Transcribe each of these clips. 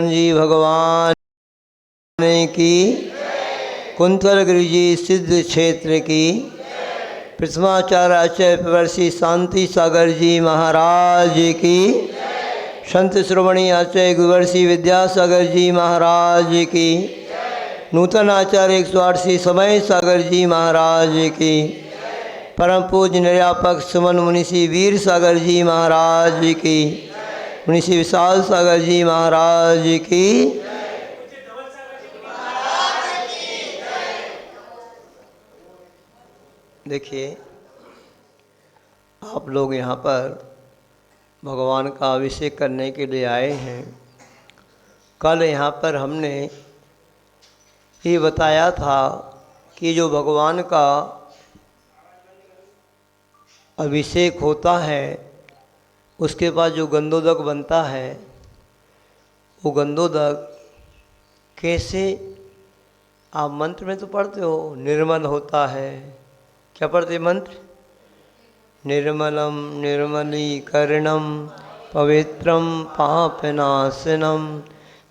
जी भगवान की, कुंथलगिरि जी सिद्ध क्षेत्र की, प्रथमाचार्य आचार्य प्रवर्षी शांति सागर जी महाराज की, संत श्रोमणी आचार्य गुरुवर्षी विद्यासागर जी महाराज की, नूतन आचार्य 108 समय सागर जी महाराज की, परम पूज्य निर्यापक सुमन मुनिषि वीर सागर जी महाराज की, मुनिषि विशाल सागर जी महाराज की। देखिए, आप लोग यहाँ पर भगवान का अभिषेक करने के लिए आए हैं। कल यहाँ पर हमने ये बताया था कि जो भगवान का अभिषेक होता है उसके बाद जो गंधोदक बनता है, वो गंधोदक कैसे, आप मंत्र में तो पढ़ते हो, निर्मल होता है। क्या पढ़ते मंत्र? निर्मलम निर्मलीकरणम पवित्रम पापनाशनम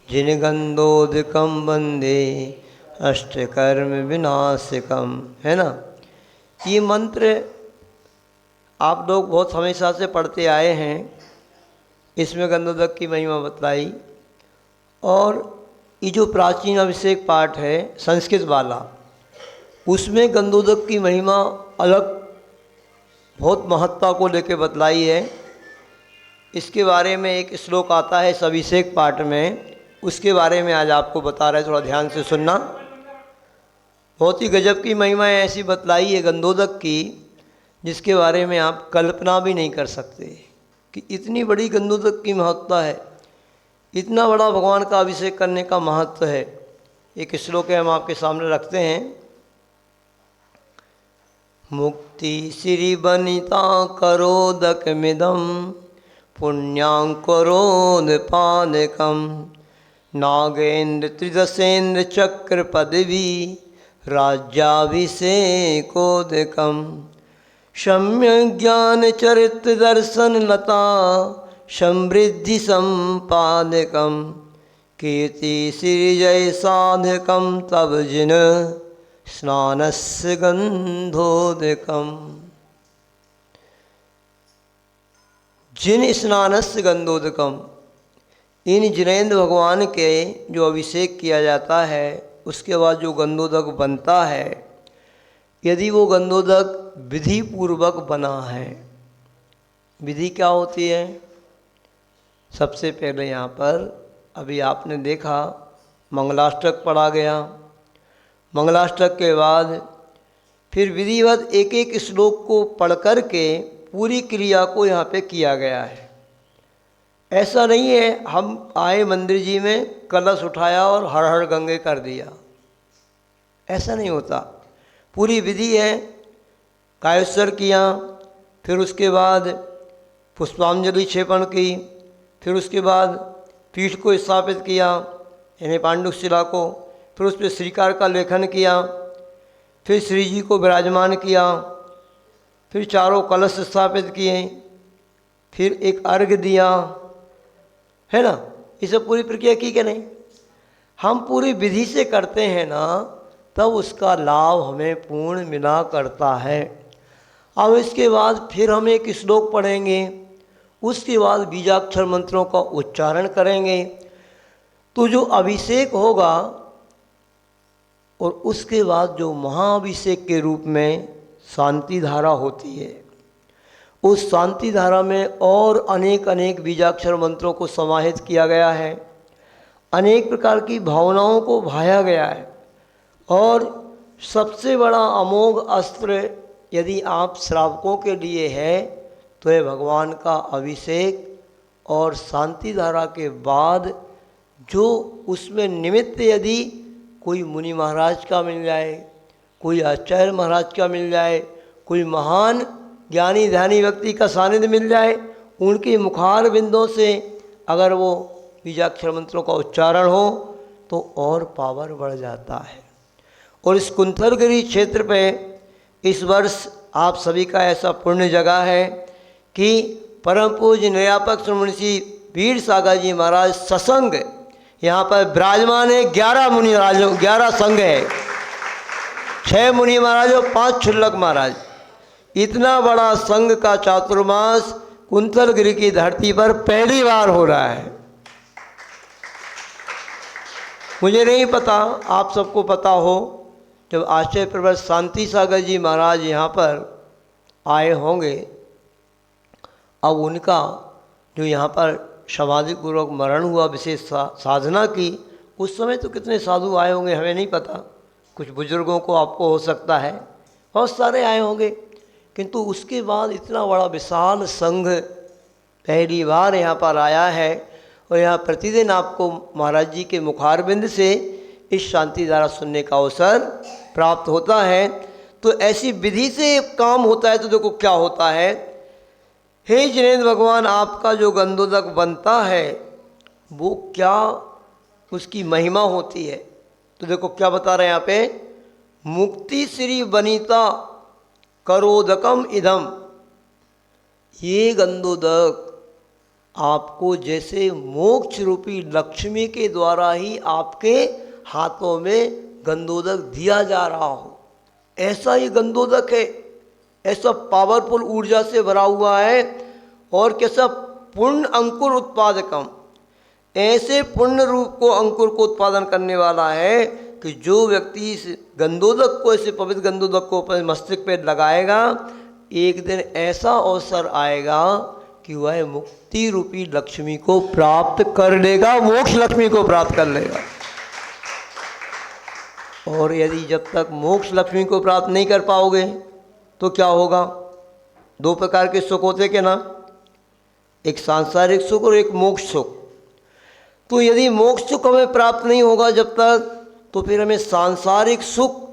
जिनगंधोदकम वंदे अष्टकर्म विनाशकम, है ना। ये मंत्र आप लोग बहुत हमेशा से पढ़ते आए हैं। इसमें गंधोदक की महिमा बतलाई, और ये जो प्राचीन अभिषेक पाठ है संस्कृत वाला, उसमें गंधोदक की महिमा अलग बहुत महत्ता को लेकर बतलाई है। इसके बारे में एक श्लोक आता है इस अभिषेक पाठ में, उसके बारे में आज आपको बता रहे, थोड़ा ध्यान से सुनना। बहुत ही गजब की महिमा ऐसी बतलाई है गंधोदक की, जिसके बारे में आप कल्पना भी नहीं कर सकते कि इतनी बड़ी गंधोदक की महत्ता है, इतना बड़ा भगवान का अभिषेक करने का महत्व है। एक श्लोक है, हम आपके सामने रखते हैं। मुक्ति श्री बनिता करोदक मिदम पुण्यांकुरोद पानकम नागेन्द्र त्रिदशेन्द्र चक्र पदवी राज्याभिषेकोदकम सम्यक ज्ञान चरित्र दर्शन लता समृद्धि संपादकम कीर्ति श्री जय साधकम तब जिन स्नानस्य गंधोदकम। जिन स्नानस्य गंधोदकम, इन जिनेन्द्र भगवान के जो अभिषेक किया जाता है उसके बाद जो गंधोदक बनता है, यदि वो गंधोदक विधि पूर्वक बना है। विधि क्या होती है? सबसे पहले यहाँ पर अभी आपने देखा मंगलाष्टक पढ़ा गया, मंगलाष्टक के बाद फिर विधिवत एक एक श्लोक को पढ़ कर के पूरी क्रिया को यहाँ पे किया गया है। ऐसा नहीं है हम आए मंदिर जी में कलश उठाया और हर हर गंगे कर दिया, ऐसा नहीं होता। पूरी विधि है, कायोत्सर्ग किया, फिर उसके बाद पुष्पांजलि क्षेपण की, फिर उसके बाद पीठ को स्थापित किया यानी पांडुक शिला को, फिर उस पर श्रीकार का लेखन किया, फिर श्री जी को विराजमान किया, फिर चारों कलश स्थापित किए, फिर एक अर्घ दिया, है ना। ये सब पूरी प्रक्रिया की क्या नहीं? हम पूरी विधि से करते हैं ना, तब उसका लाभ हमें पूर्ण मिला करता है। अब इसके बाद फिर हम एक श्लोक पढ़ेंगे, उसके बाद बीजाक्षर मंत्रों का उच्चारण करेंगे, तो जो अभिषेक होगा और उसके बाद जो महाअभिषेक के रूप में शांति धारा होती है, उस शांति धारा में और अनेक अनेक बीजाक्षर मंत्रों को समाहित किया गया है, अनेक प्रकार की भावनाओं को भाया गया है। और सबसे बड़ा अमोघ अस्त्र यदि आप श्रावकों के लिए है तो है भगवान का अभिषेक, और शांति धारा के बाद जो उसमें निमित्त यदि कोई मुनि महाराज का मिल जाए, कोई आचार्य महाराज का मिल जाए, कोई महान ज्ञानी ध्यानी व्यक्ति का सानिध्य मिल जाए, उनके मुखार बिंदों से अगर वो बीजाक्षर मंत्रों का उच्चारण हो तो और पावर बढ़ जाता है। और इस कुंथलगिरि क्षेत्र पे इस वर्ष आप सभी का ऐसा पुण्य जगह है कि परम पूज्य निर्यापक मुनिषि वीर सागर जी महाराज सत्संग यहाँ पर विराजमान है 11 मुनि महाराजों, 11 संघ है, 6 मुनि महाराज और 5 क्षुल्लक महाराज। इतना बड़ा संघ का चातुर्मास कुंतलगिरी की धरती पर पहली बार हो रहा है। मुझे नहीं पता, आप सबको पता हो, जब आचार्य प्रवर शांति सागर जी महाराज यहाँ पर आए होंगे, अब उनका जो यहाँ पर समाधि पूर्वक मरण हुआ, विशेष साधना की, उस समय तो कितने साधु आए होंगे हमें नहीं पता, कुछ बुजुर्गों को आपको हो सकता है, बहुत सारे आए होंगे, किंतु उसके बाद इतना बड़ा विशाल संघ पहली बार यहाँ पर आया है और यहाँ प्रतिदिन आपको महाराज जी के मुखारबिंद से इस शांति धारा सुनने का अवसर प्राप्त होता है। तो ऐसी विधि से काम होता है तो देखो क्या होता है। हे जिनेंद्र भगवान, आपका जो गंधोदक बनता है वो क्या उसकी महिमा होती है, तो देखो क्या बता रहे हैं यहाँ पे, मुक्ति श्री बनीता करोदकम इदम। ये गंधोदक आपको जैसे मोक्ष रूपी लक्ष्मी के द्वारा ही आपके हाथों में गंधोदक दिया जा रहा हो, ऐसा ये गंधोदक है, ऐसा पावरफुल ऊर्जा से भरा हुआ है और कैसा पूर्ण अंकुर उत्पादकम, ऐसे पूर्ण रूप को अंकुर को उत्पादन करने वाला है कि जो व्यक्ति इस गंधोदक को, ऐसे पवित्र गंधोदक को अपने मस्तिष्क पे लगाएगा, एक दिन ऐसा अवसर आएगा कि वह मुक्ति रूपी लक्ष्मी को प्राप्त कर लेगा, मोक्ष लक्ष्मी को प्राप्त कर लेगा। और यदि जब तक मोक्ष लक्ष्मी को प्राप्त नहीं कर पाओगे तो क्या होगा। 2 प्रकार के सुख होते क्या ना, एक सांसारिक सुख और एक मोक्ष सुख। तो यदि मोक्ष सुख हमें प्राप्त नहीं होगा जब तक, तो फिर हमें सांसारिक सुख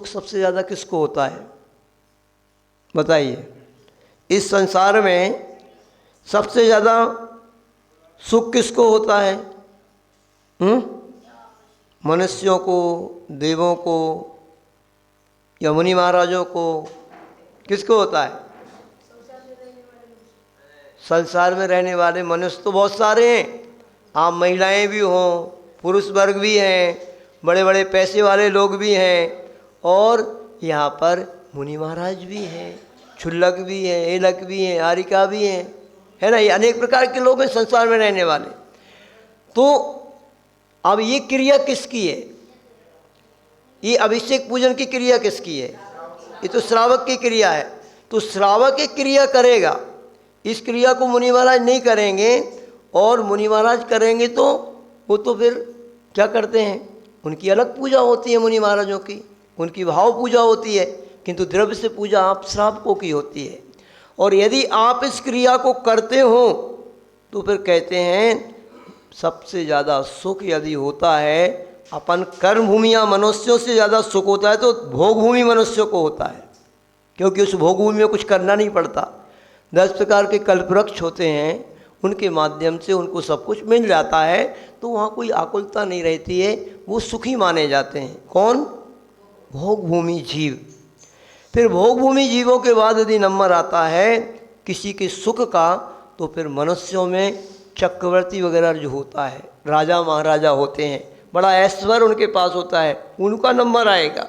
सबसे ज़्यादा किसको होता है बताइए। इस संसार में सबसे ज़्यादा सुख किसको होता है? मनुष्यों को, देवों को या मुनि महाराजों को, किसको होता है? संसार में रहने वाले मनुष्य तो बहुत सारे हैं, आप महिलाएं भी हों, पुरुष वर्ग भी हैं, बड़े बड़े पैसे वाले लोग भी हैं, और यहाँ पर मुनि महाराज भी हैं, क्षुल्लक भी हैं, एलक भी हैं, आरिका भी हैं, है ना, ये अनेक प्रकार के लोग हैं संसार में रहने वाले। तो अब ये क्रिया किसकी है? ये अभिषेक पूजन की क्रिया किसकी है? ये तो श्रावक की क्रिया है। तो श्रावक एक क्रिया करेगा, इस क्रिया को मुनि महाराज नहीं करेंगे, और मुनि महाराज करेंगे तो वो तो फिर क्या करते हैं, उनकी अलग पूजा होती है मुनि महाराजों की, उनकी भाव पूजा होती है, किंतु द्रव्य से पूजा आप श्रावकों की होती है। और यदि आप इस क्रिया को करते हो तो फिर कहते हैं सबसे ज़्यादा सुख यदि होता है, अपन कर्म भूमिया मनुष्यों से ज़्यादा सुख होता है तो भोग भूमि मनुष्यों को होता है, क्योंकि उस भोग भूमि में कुछ करना नहीं पड़ता। 10 प्रकार के कल्पवृक्ष होते हैं, उनके माध्यम से उनको सब कुछ मिल जाता है, तो वहाँ कोई आकुलता नहीं रहती है, वो सुखी माने जाते हैं। कौन? भोग भूमि जीव। फिर भोग भूमि जीवों के बाद यदि नंबर आता है किसी के सुख का, तो फिर मनुष्यों में चक्रवर्ती वगैरह जो होता है, राजा महाराजा होते हैं, बड़ा ऐश्वर्य उनके पास होता है, उनका नंबर आएगा।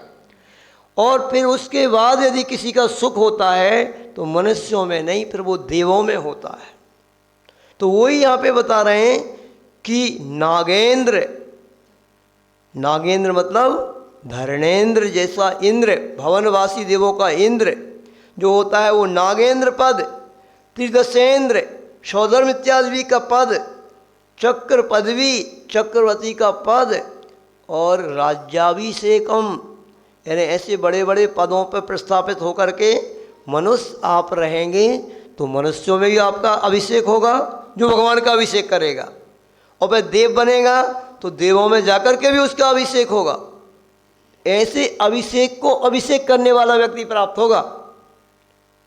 और फिर उसके बाद यदि किसी का सुख होता है तो मनुष्यों में नहीं, फिर वो देवों में होता है। तो वही यहाँ पे बता रहे हैं कि नागेंद्र, नागेंद्र मतलब धर्णेंद्र जैसा इंद्र, भवनवासी देवों का इंद्र जो होता है वो नागेंद्र पद, त्रिदशेंद्र, सौधर्म इत्यादि का पद, चक्र पदवी, चक्रवर्ती का पद, और राज्याभिषेकम, यानी ऐसे बड़े बड़े पदों पर प्रस्थापित होकर के मनुष्य आप रहेंगे, तो मनुष्यों में भी आपका अभिषेक होगा जो भगवान का अभिषेक करेगा, और वह देव बनेगा तो देवों में जाकर के भी उसका अभिषेक होगा। ऐसे अभिषेक को अभिषेक करने वाला व्यक्ति प्राप्त होगा।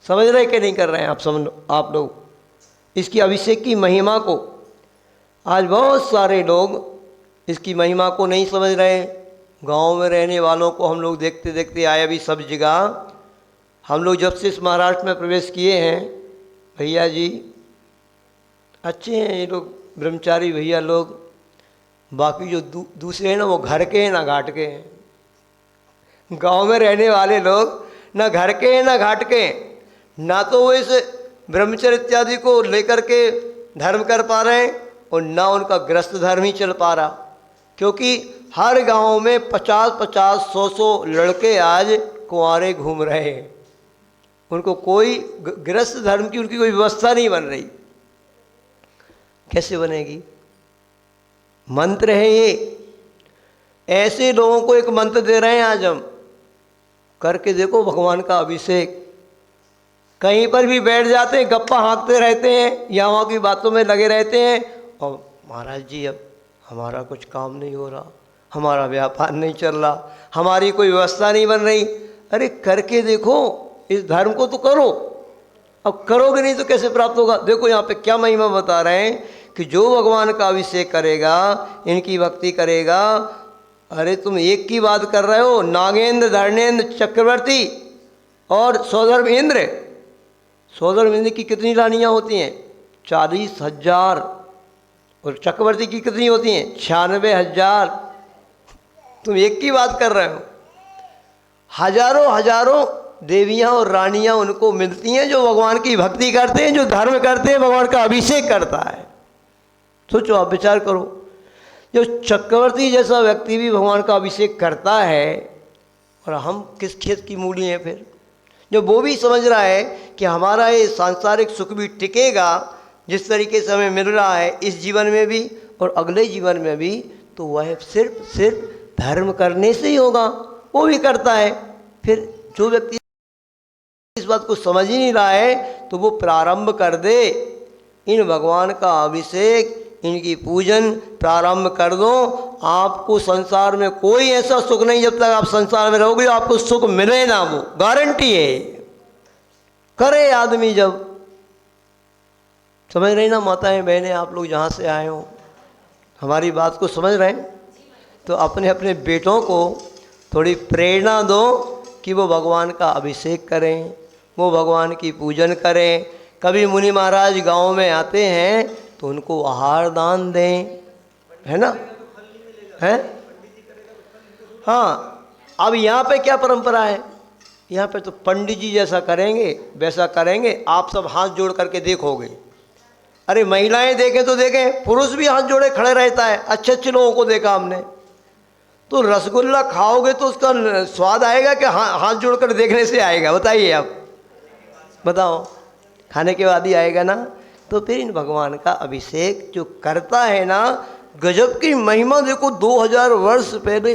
समझ रहे कि नहीं कर रहे हैं आप? समझ आप लोग इसकी अभिषेक की महिमा को, आज बहुत सारे लोग इसकी महिमा को नहीं समझ रहे। गांव में रहने वालों को हम लोग देखते देखते आए अभी सब जगह। हम लोग जब से इस महाराष्ट्र में प्रवेश किए हैं, भैया जी अच्छे हैं ये लोग, ब्रह्मचारी भैया लोग, बाकी जो दूसरे हैं ना वो घर के हैं ना घाट के हैं। गांव में रहने वाले लोग ना घर के हैं ना घाट के हैं, ना तो वो इस ब्रह्मचर्य इत्यादि को लेकर के धर्म कर पा रहे हैं और ना उनका गृहस्थ धर्म ही चल पा रहा, क्योंकि हर गांव में 50-50, 100-100 लड़के आज कुंवारे घूम रहे हैं। उनको कोई गृहस्थ धर्म की उनकी कोई व्यवस्था नहीं बन रही। कैसे बनेगी? मंत्र है ये। ऐसे लोगों को एक मंत्र दे रहे हैं आज हम, करके देखो भगवान का अभिषेक। कहीं पर भी बैठ जाते हैं, गप्पा हाँकते रहते हैं या वहाँ की बातों में लगे रहते हैं, और महाराज जी अब हमारा कुछ काम नहीं हो रहा, हमारा व्यापार नहीं चल रहा, हमारी कोई व्यवस्था नहीं बन रही। अरे करके देखो, इस धर्म को तो करो। अब करोगे नहीं तो कैसे प्राप्त होगा? देखो यहाँ पे क्या महिमा बता रहे हैं कि जो भगवान का अभिषेक करेगा, इनकी भक्ति करेगा। अरे तुम एक की बात कर रहे हो, नागेंद्र, धर्मेंद्र, चक्रवर्ती और सौधर्म इंद्र। सौधर्म इंद्र की कितनी रानियाँ होती हैं? 40,000। और चक्रवर्ती की कितनी होती हैं? 96,000। तुम एक की बात कर रहे हो। हजारों हजारों देवियाँ और रानियाँ उनको मिलती हैं जो भगवान की भक्ति करते हैं, जो धर्म करते हैं, भगवान का अभिषेक करता है। सोचो, आप विचार करो, जो चक्रवर्ती जैसा व्यक्ति भी भगवान का अभिषेक करता है, और हम किस खेत की मूली हैं फिर? जो वो भी समझ रहा है कि हमारा ये सांसारिक सुख भी टिकेगा जिस तरीके से हमें मिल रहा है इस जीवन में भी और अगले जीवन में भी, तो वह सिर्फ धर्म करने से ही होगा। वो भी करता है। फिर जो व्यक्ति इस बात को समझ ही नहीं रहा है, तो वो प्रारंभ कर दे इन भगवान का अभिषेक, इनकी पूजन प्रारंभ कर दो। आपको संसार में कोई ऐसा सुख नहीं, जब तक आप संसार में रहोगे आपको सुख मिले ना, वो गारंटी है। करे आदमी जब, समझ रही ना माताएं बहनें, आप लोग जहाँ से आए हो हमारी बात को समझ रहे हैं, तो अपने अपने बेटों को थोड़ी प्रेरणा दो कि वो भगवान का अभिषेक करें, वो भगवान की पूजन करें। कभी मुनि महाराज गांव में आते हैं तो उनको आहार दान दें, है ना? है? हाँ। अब यहाँ पे क्या परंपरा है? यहाँ पे तो पंडित जी जैसा करेंगे वैसा करेंगे, आप सब हाथ जोड़ करके देखोगे। अरे महिलाएं देखें तो देखें, पुरुष भी हाथ जोड़े खड़े रहता है। अच्छे अच्छे लोगों को देखा हमने। तो रसगुल्ला खाओगे तो उसका स्वाद आएगा कि हाथ जोड़कर देखने से आएगा? बताइए आप, बताओ। खाने के बाद ही आएगा ना। तो फिर इन भगवान का अभिषेक जो करता है ना, गजब की महिमा। देखो 2000 वर्ष पहले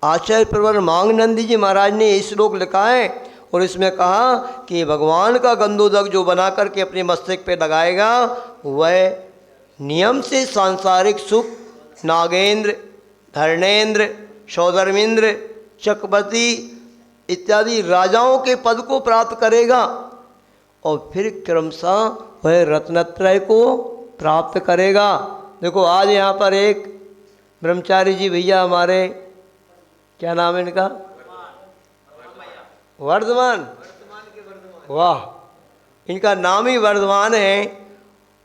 आचार्य प्रवर मांगनंदी जी महाराज ने ये श्लोक लिखा है, और इसमें कहा कि भगवान का गंधोदक जो बना करके अपने मस्तक पे लगाएगा, वह नियम से सांसारिक सुख नागेंद्र, धर्मेंद्र, सौधर्मेंद्र, चक्रवर्ती इत्यादि राजाओं के पद को प्राप्त करेगा, और फिर क्रमशः वह रत्नत्रय को प्राप्त करेगा। देखो आज यहाँ पर एक ब्रह्मचारी जी भैया हमारे, क्या नाम है इनका? वर्धमान। वाह, इनका नाम ही वर्धमान है।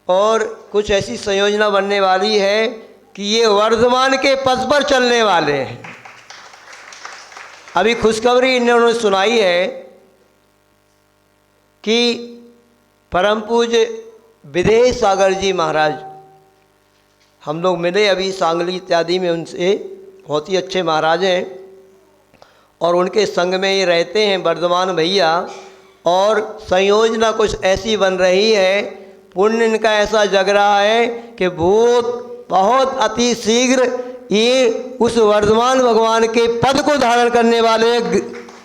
और कुछ ऐसी संयोजना बनने वाली है कि ये वर्धमान के पद पर चलने वाले हैं। अभी खुशखबरी इन्होंने सुनाई है कि परम पूज्य विदेह सागर जी महाराज, हम लोग मिले अभी सांगली इत्यादि में उनसे, बहुत ही अच्छे महाराज हैं, और उनके संग में ये रहते हैं वर्धमान भैया। और संयोजना कुछ ऐसी बन रही है, पुण्य इनका ऐसा जग रहा है कि बहुत अति शीघ्र ये उस वर्धमान भगवान के पद को धारण करने वाले,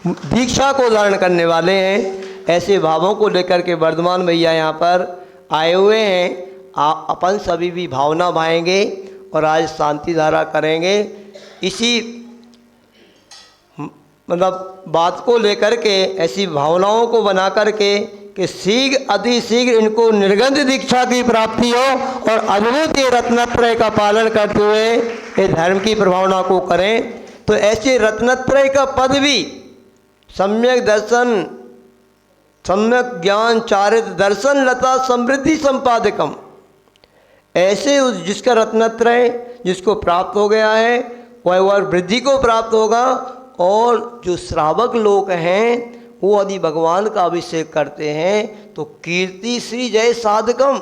दीक्षा को धारण करने वाले हैं। ऐसे भावों को लेकर के वर्धमान भैया यहाँ पर आए हुए हैं। अपन सभी भी भावना भाएंगे और आज शांति धारा करेंगे। इसी मतलब बात को लेकर के, ऐसी भावनाओं को बना करके कि शीघ्र अति शीघ्र इनको निर्गंध दीक्षा की प्राप्ति हो और अद्भुत ये रत्नत्रय का पालन करते हुए ये धर्म की प्रभावना को करें। तो ऐसे रत्नत्रय का पद भी सम्यक दर्शन, सम्यक ज्ञान चारित दर्शन लता समृद्धि संपादकम, ऐसे उस जिसका रत्नत्रय जिसको प्राप्त हो गया है वह और वृद्धि को प्राप्त होगा। और जो श्रावक लोग हैं वो यदि भगवान का अभिषेक करते हैं तो कीर्ति श्री जय साधकम,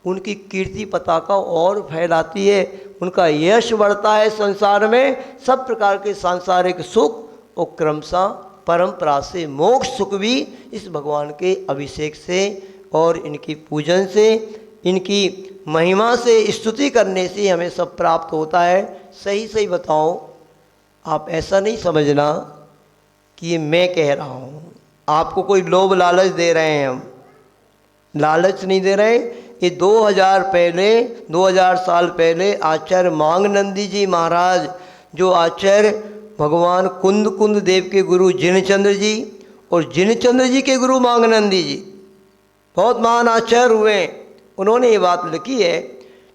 उनकी कीर्ति पताका और फैलाती है, उनका यश बढ़ता है संसार में। सब प्रकार के सांसारिक सुख और क्रमशः परंपरा से मोक्ष सुख भी इस भगवान के अभिषेक से और इनकी पूजन से, इनकी महिमा से, स्तुति करने से हमें सब प्राप्त होता है। सही सही बताओ, आप ऐसा नहीं समझना कि ये मैं कह रहा हूँ, आपको कोई लोभ लालच दे रहे हैं, हम लालच नहीं दे रहे। ये 2000 साल पहले आचार्य मांगनंदी जी महाराज, जो आचार्य भगवान कुंद देव के गुरु जिनचंद्र जी और जिनचंद्र जी के गुरु मांगनंदी जी, बहुत महान आचार्य हुए, उन्होंने ये बात लिखी है।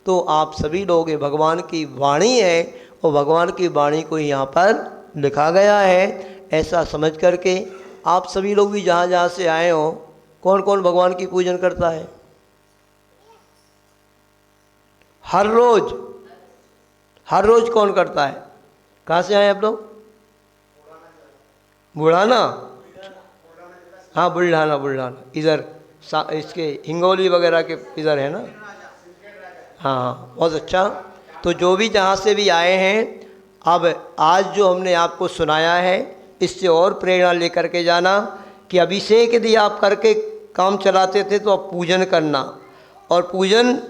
तो आप सभी लोग, ये भगवान की वाणी है और भगवान की वाणी को यहाँ पर लिखा गया है। ऐसा समझ करके आप सभी लोग भी जहाँ जहाँ से आए हो, कौन कौन भगवान की पूजन करता है? हर रोज कौन करता है? कहाँ से आए आप लोग? बुढ़ाना? हाँ, बुल्ढाना इधर इसके हिंगोली वगैरह के इधर है ना। हाँ, बहुत अच्छा। तो जो भी जहाँ से भी आए हैं, अब आज जो हमने आपको सुनाया है इससे और प्रेरणा लेकर के जाना कि अभिषेक यदि आप करके काम चलाते थे तो अब पूजन करना, और पूजन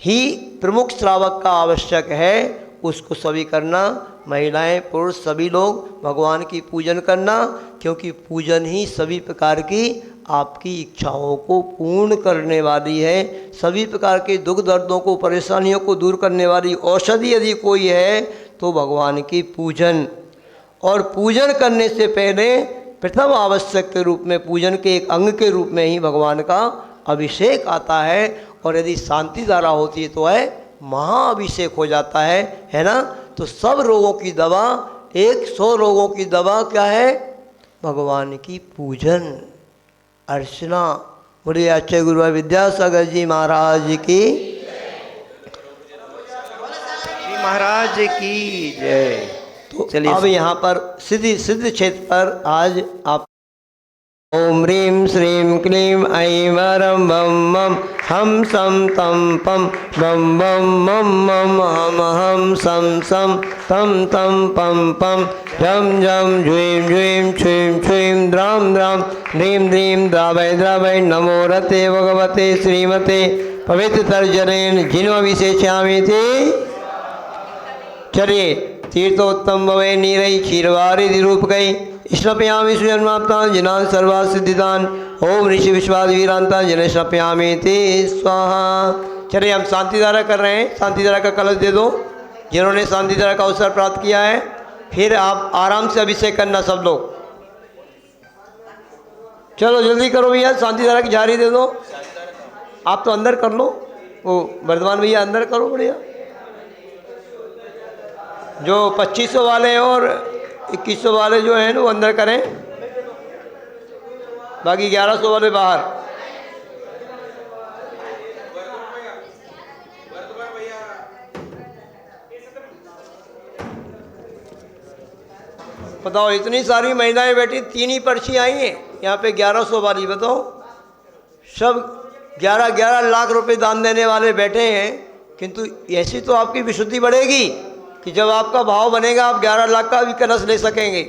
ही प्रमुख श्रावक का आवश्यक है, उसको सभी करना, महिलाएं पुरुष सभी लोग भगवान की पूजन करना, क्योंकि पूजन ही सभी प्रकार की आपकी इच्छाओं को पूर्ण करने वाली है। सभी प्रकार के दुख दर्दों को, परेशानियों को दूर करने वाली औषधि यदि कोई है तो भगवान की पूजन। और पूजन करने से पहले प्रथम आवश्यक के रूप में, पूजन के एक अंग के रूप में ही भगवान का अभिषेक आता है। और यदि शांति धारा होती है तो है महाअभिषेक हो जाता है ना। तो सब रोगों की दवा, 100 रोगों की दवा क्या है? भगवान की पूजन अर्चना। बोलिए आचार्य गुरु विद्यासागर जी महाराज की, महाराज की जय। तो अब यहाँ पर सिद्ध क्षेत्र पर आज आप ओम ह्रीं श्रीं क्लीं ऐं वरं बम मम हम सम तम पम बम बम मम मम हम सम सम तम तम पम पम झम झम झुईं झुईं छुईं छुईं द्राम द्राम ह्रीं ह्रीं द्रावय द्रावय नमो रते भगवते श्रीमते पवित्र तर्जनेन जिन्वभिषेच्यामि ते। चलिए, तीर्थोत्तम भवे नीरई क्षीरवारिधि रूपकै स्नपयामि सुजन्माप्तान् जिनान् सर्वा सिद्धिदान ओम ऋषि विश्वासवीरांता जिन्हें स्नपयामि ते स्वाहा। चलिए, हम शांति धारा कर रहे हैं, शांति धारा का कलश दे दो जिन्होंने शांति धारा का अवसर प्राप्त किया है। फिर आप आराम से अभिषेक करना सब लोग। चलो जल्दी करो भैया, शांति धारा की झारी दे दो। आप तो अंदर कर लो, वो वर्धमान भैया अंदर करो बढ़िया। जो 2500 वाले हैं और 2100 वाले जो हैं वो अंदर करें, बाकी 1100 वाले बाहर। बताओ, इतनी सारी महिलाएं बैठी, 3 ही पर्ची आई हैं यहाँ पे 1100 वाली। बताओ, सब 11 लाख रुपए दान देने वाले बैठे हैं, किंतु ऐसी तो आपकी विशुद्धि बढ़ेगी कि जब आपका भाव बनेगा आप 11 लाख का भी कलश ले सकेंगे,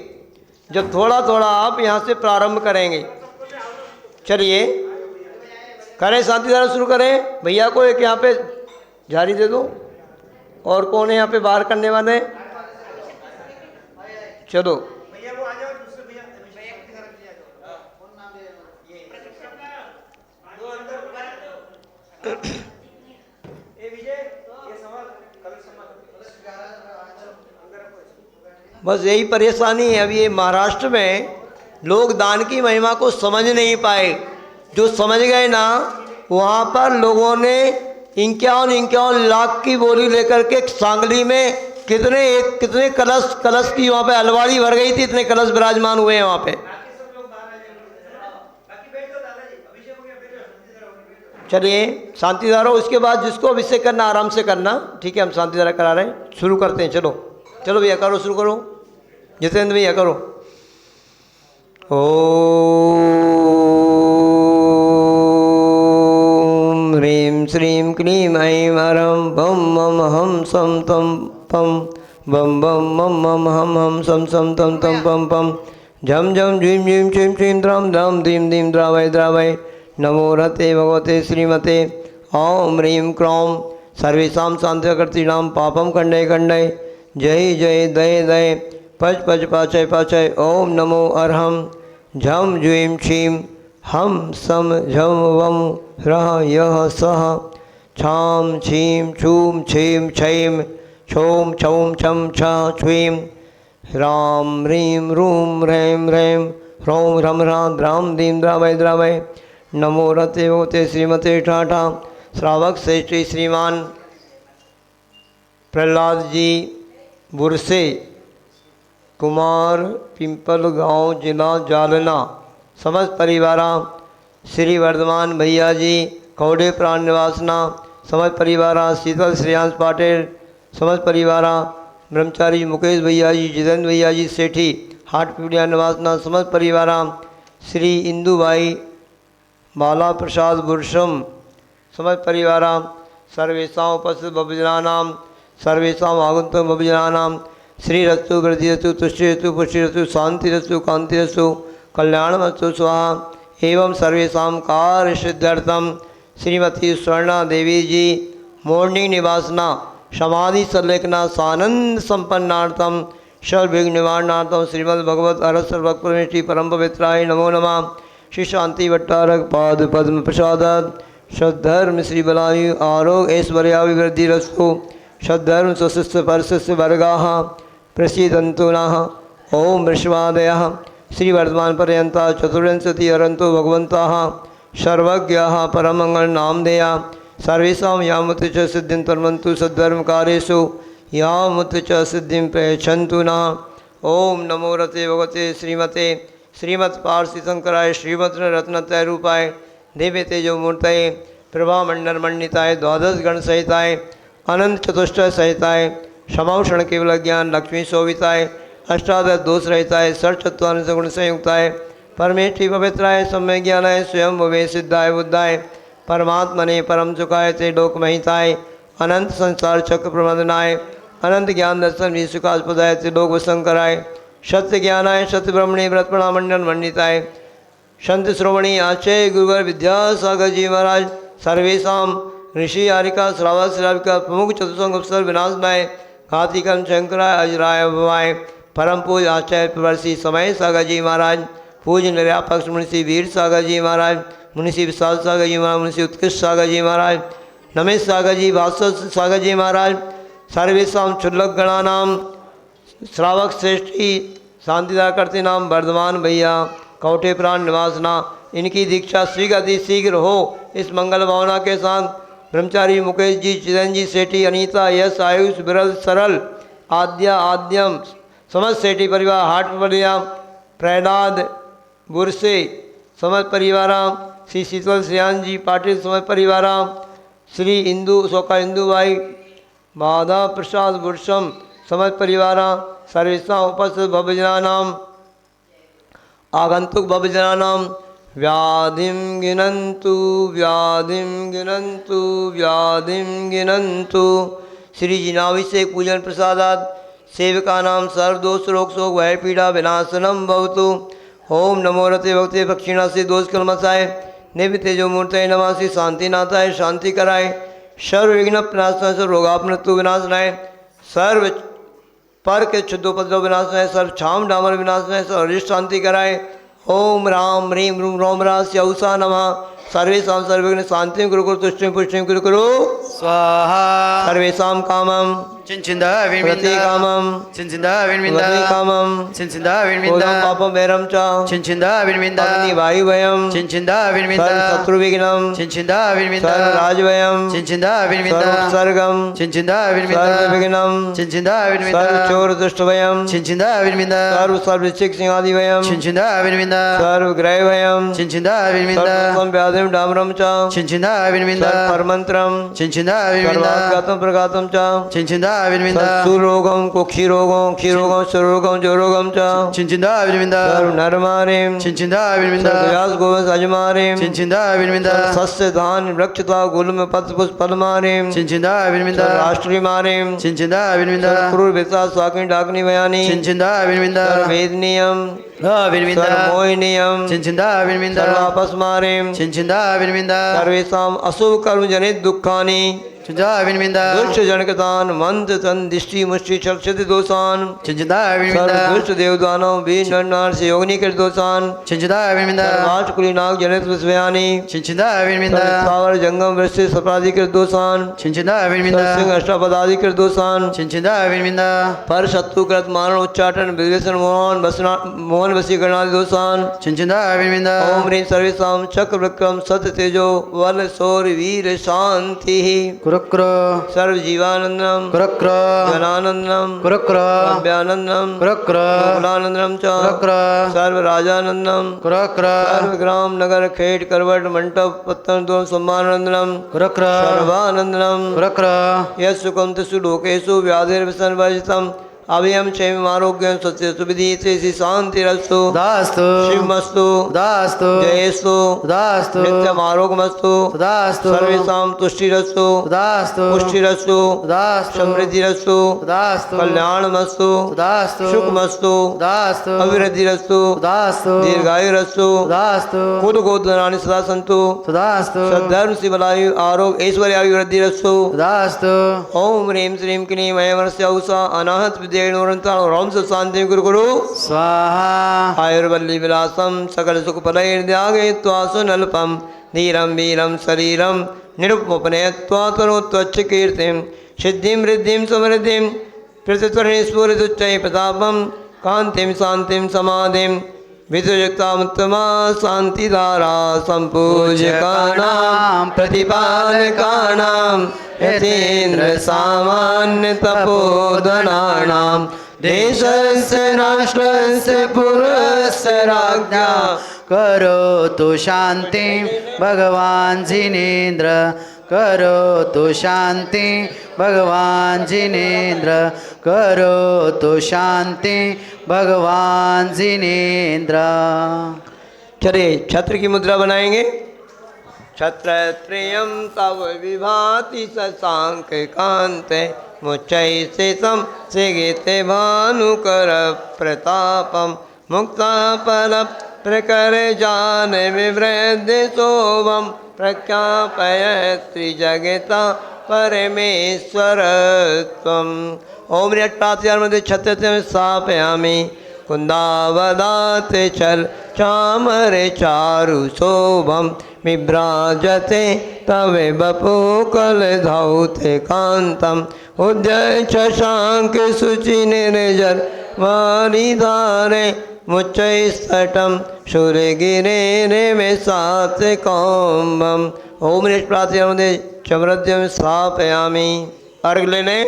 जब थोड़ा थोड़ा आप यहाँ से प्रारंभ करेंगे। चलिए करें, शांति धारा शुरू करें। भैया को एक यहाँ पे झाड़ी दे दो। और कौन है यहाँ पे बाहर करने वाले? चलो बस यही परेशानी है। अभी ये महाराष्ट्र में लोग दान की महिमा को समझ नहीं पाए। जो समझ गए ना, वहाँ पर लोगों ने 51 लाख की बोली लेकर के सांगली में कितने कलश की वहाँ पे अलवाड़ी भर गई थी, इतने कलश विराजमान हुए हैं वहाँ पे। चलिए शांति धारा, उसके बाद जिसको अभिषेक करना आराम से करना, ठीक है। हम शांति धारा करा रहे हैं, शुरू करते हैं। चलो चलो भैया करो, शुरू करो, जितेंद्र भैया करो। ओम ह्रीं श्रीं क्लीं ऐं हरं बम मम हम सम तम पम बम बम मम मम हम हम सम सम तम तम पम पम झम झम झीं झीं छीं छीं द्राम द्राम धीं धीं द्रावय द्रावय नमो रते भगवते श्रीमते। ओम ह्रीं क्रों सर्वेषां शान्तिकर्तॄणां पापं खण्डय खण्डय जय जय दय दय पच पच पाचय पाचय। ओम नमो अर्हं झम ज्वीं क्षीं हम सम झम वम ह्रः यः सः छां छीं छूं छीं छैं छौं छौं छं छः छ्वीं ह्रां ह्रीं रूं ह्रैं ह्रैं ह्रौं ह्रं ह्रां द्रां दीं द्रावय द्रावय नमो रते भगवते श्रीमते ठाठा। श्रावक श्रेष्ठी श्रीमान प्रहलाद जी बुरसे, कुमार पिंपल गांव, जिला जालना, समस्त परिवारा। श्री वर्धमान भैया जी कौडे प्राण निवासना, समस्त परिवारा। शीतल श्रेयांश पाटिल, समस्त परिवारा। ब्रह्मचारी मुकेश भैया जी, जितेंद्र भैया जी सेठी, हाट पीड़िया निवासना, समस्त परिवारा। श्री इंदुबाई बाला प्रसाद बुरशम, समस्त परिवारा। सर्वेषां उपस्थित भवजनानां, सर्वेषां आगन्तुक भवजनानां श्री रस्तु वृद्धिरस्तु तुष्टिरस्तु पुष्टिरस्तु शांतिरस्तु कांतिरस्तु कल्याणमस्तु स्वाहा। एवं सर्वेषां कार्य सिद्ध्यर्थम श्रीमती स्वर्णा देवी जी मोरनी निवासना, समाधि संलेखना सानंद संपन्नार्थम सर्वविघ्न निवारणार्थम श्रीमद् भगवत अरहत सर्वभक्त परम पवित्राय नमो नमः। श्री शांति भट्टारक पाद पद्म प्रसादात सद्धर्म श्री बलायु आरोग्य ऐश्वर्याभिवृद्धिरस्तु। सद्धर्म स्वशिष्य परशिष्य वर्गाः प्रसीदन्तु नः। ओम वृषभादयः श्री वर्धमान पर्यंता चतुर्विंशति अरंतो भगवन्ताः सर्वज्ञाः परमंगल नामधेया सर्वेषां यामुत च सिद्धिं तन्वन्तु सद्धर्म कार्येषु यामुत च सिद्धिं प्रयच्छन्तु नः। ओम नमो रते भगवते श्रीमते श्रीमत् पार्षि शंकराय श्रीमत् रत्नत्रय रूपाय दिव्य तेजो मूर्तये प्रभा मंडल मंडिताय द्वादश गण सहिताय अनंत चतुष्टय सहिताय क्षमाउषण केवल ज्ञान लक्ष्मी शोभिताय अष्टादश दोष रहिताय षट्चत्वारिंश गुण संयुक्ताय परमेष्टि पवित्राय सम्य ज्ञानाय स्वयं भवे सिद्धाय बुद्धाय परमात्मने परम सुखाय ते लोक महिताय अनंत संसार चक्र प्रबंधनाय अनंत ज्ञान दर्शन विसुखास्पदाय ते लोक वसंकराय सत्य ज्ञानाय सत्य ब्रह्मणे व्रतपणा मंडल मंडिताय संत श्रोवणी आचय गुरुवर विद्यासागर जी महाराज सर्वेशा ऋषि आरिका श्रावक श्राविका प्रमुख चतुसंग अवसर विनाशनाय घातिकम शंकराय अजराय भवाय परम पूज आचार्य प्रवर्षि समय सागर जी महाराज पूज्य निर्यापक्ष मुनिषि वीर सागर जी महाराज मुनिषि विशाल सागर जी महाराज मुनिषि उत्कृष्ट सागर जी महाराज नमेश सागर जी भास्कर सागर जी महाराज सर्वेशा क्षुल्लक गणानाम श्रावक श्रेष्ठी शांतिदा करते नाम वर्धमान भैया कौटे प्राण निवासना, इनकी दीक्षा शीघ्र शीघ्र हो इस मंगल भावना के साथ। ब्रह्मचारी मुकेश जी, चिदन जी सेठी, अनीता, यश, आयुष, विरल, सरल, आद्या, आद्यम, समस्त सेठी परिवार, हाट परिवार, प्रहलाद बुरसे समस्त परिवारा, श्री शीतल श्रेयांश जी पाटिल समस्त परिवारा, श्री इंदु सोका इंदुबाई बाधा प्रसाद बुरशम समस्त परिवारा, सर्वेशा उपस्थित भवजनानाम आगंतुक भवजनानाम व्याधिं गिनन्तु व्याधिं गिनन्तु व्याधिं गिनन्तु। श्री जिनाभिषेक पूजन प्रसादात सेवकानां सर्वदोष रोग शोक भय पीड़ा विनाशनम भवतु। ओम नमो रते भक्ते दक्षिणासी दोष कलमसाय नित्य तेजो मूर्तये नमः। श्री शांतिनाथाय शांति कराय सर्व विघ्न प्रनाशनाय सर्व रोगापमृत्यु विनाशनाय सर्व पर के क्षुद्रोपद्रव विनाशनाय सर्व छाम डामर विनाशनाय सर्व अरिष्ट शांति कराय। ओम राम ह्रीं रूम रोम रास्य औषा नमः। सर्वेषां सर्वविघ्न शांतिं कुरु कुरु तुष्टिं पुष्टिं कुरु कुरु स्वाहा। सर्वेषां कामं चिंचिंदा विनविंदा प्रतिकामं चिंचिंदा विनविंदा प्रतिकामं चिंचिंदा विनविंदा ओदं पापं वैरं च चिंचिंदा विनविंदा अग्निवायुभयं चिंचिंदा विनविंदा सर्वशत्रुविघ्नं चिंचिंदा विनविंदा सर्वराजभयं चिंचिंदा विनविंदा सर्वोत्सर्गं चिंचिंदा विनविंदा सर्वविघ्नं चिंचिंदा विनविंदा सर्वचोरदुष्टभयं चिंचिंदा विनविंदा सर्वसिंहादिभयं चिंचिंदा विनविंदा सर्वग्रहभयं चिंचिंदा विनविंदा सर्वव्याधिं डाम्रं च चिंचिंदा विनविंदा सर्वमन्त्रं चिंचिंदा विनविंदा सर्वाघातं प्रघातं च चिंचिंदा विनविंदा सुरोगं कुक्षिरोगं क्षीरोगं सुरोगं जोरोगं च चिंचिंदा विनविंदा सर्वनरमारिं चिंचिंदा विनविंदा व्यास गोवंश अजमारिं चिंचिंदा विनविंदा सस्य धान वृक्षता गुलम पत्र पुष्प फलमारिं चिंचिंदा विनविंदा राष्ट्रीमारिं चिंचिंदा विनविंदा क्रूर विता स्वाकिन डाकनी बयानी चिंचिंदा विनविंदा वेदनीयम विनविंदा मोहिनीयम चिंचिंदा विनविंदा सर्वापस मारिं चिंचिंदा विनविंदा सर्वेषां अशुभ कर्म जनित दुखानि चिंचिंदा विनविंदा दुष्ट जनकतान मंत्र तन दिष्टि मुष्टि छक्षति दोषान चिंचिंदा विनविंदा दुष्ट देवदानव वीर नरनार से योगिनी कर दोषान चिंचिंदा विनविंदा सर्वाष्ट कुलीनाग जनित विस्वयानी चिंचिंदा विनविंदा सावर जंगम वृष्टि सपराधि कर दोषान चिंचिंदा विनविंदा सिंह अष्टापदादि कर दोषान चिंचिंदा विनविंदा पर शत्रु कृत मारण उच्चाटन विवेचन मोहन वशीकरणादि दोषान चिंचिंदा विनविंदा ओम ह्रीं सर्वेषां चक्र विक्रम सत्य तेजो बल शौर्य वीर शांति कुरक्र सर्व जीवानंदम कुरक्र जनानंदम कुरक्र अभ्यानंदम कुरक्र गोकुलानंदम च कुरक्र सर्व राजानंदम कुरक्र सर्व ग्राम नगर खेट करवट मंडप पत्तन दो सम्मानंदम कुरक्र सर्वानंदम कुरक्र यत् सुखम तिषु लोकेषु व्याधिर्विसर्वजितम अभयम क्षेम आरोग्यम सत्य सुविधि शांतिरस्तु दास्तु शिवमस्तु दास्तु जयस्तु दास्तु नित्यम आरोग्यमस्तु दास्तु सर्वेषां तुष्टिरस्तु दास्तु पुष्टिरस्तु दास्तु समृद्धिरस्तु दास्तु कल्याणमस्तु दास्तु सुखमस्तु दास्तु अभिवृद्धिरस्तु दास्तु दीर्घायुरस्तु दास्तु खुद गोधनानि सदा सन्तु दास्तु सद्धर्म शिवलायु आरोग्य ऐश्वर्यायु वृद्धिरस्तु दास्तु ओम ह्रीं श्रीं क्लीं मयमनस्य उषा अनाहत विद्येणोरन्ता रोम से शांति गुरु गुरु स्वाहा आयुर्वल्ली विलासम सकल सुख फलैर्द्यागे त्वासुनल्पम धीरम वीरम शरीरम निरुपमपनयत्वा तनोत्वच्च कीर्तिं सिद्धिं वृद्धिं समृद्धिं प्रतित्वरेश्वरदुच्चै प्रतापं कान्तिं शान्तिं समाधिं विद्युक्तामुत्तमा शान्तिधारा सम्पूज्यकानां प्रतिपालकानां यतीन्द्र सामान्य तपोधनानां देशस्य राष्ट्रस्य पुरस्य राज्ञा करोतु शांति भगवान जिनेन्द्र करोतु शांति भगवान जिनेन्द्र करोतु शांति भगवान जिनेन्द्र। चलिए छत्र की मुद्रा बनाएंगे। छत्रत्रयं तव विभाति शशांक कांते मुच्चैसे सम सिगिते भानुकर प्रतापम मुक्तापल प्रकर जान विवृद्ध शोभम प्रख्यापयत्रि जगता परमेश्वर त्वम्। ओम अट्टाध्यायमध्ये छत्रत्रयं स्थापयामि कुन्दावदाते चल चामरे चारु शोभम विभ्राजते तवे बपुकल धौते कांतम उद्यय शशांक शुचि निर्जर वारिधारे मुच्चैस्तटम सूर्यगिरे रे में सात कौम्बम। ओम निष्प्रार्थ्यामध्ये चमरद्यम स्थापयामि। अर्घ लेने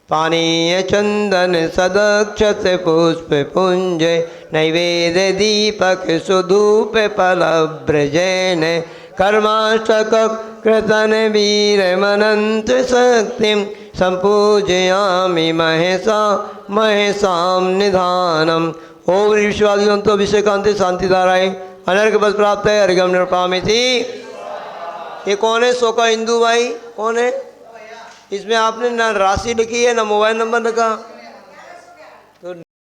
पानीय चंदन सदक्षत पुष्प पुंज नैवेद्य दीपक सुधूप फलभ्रजन कर्माष्टक कृतन वीर मनंत शक्तिं संपूजयामि महेशा महेशां निधानम। ओम विश्वादियों तो अभिषेकांति शांतिधाराय अनर्घ बस प्राप्त है अर्घ्यम निर्पामिति। ये कौन है? शोका हिंदू भाई कौन है? इसमें आपने ना राशि लिखी है ना मोबाइल नंबर लिखा। तो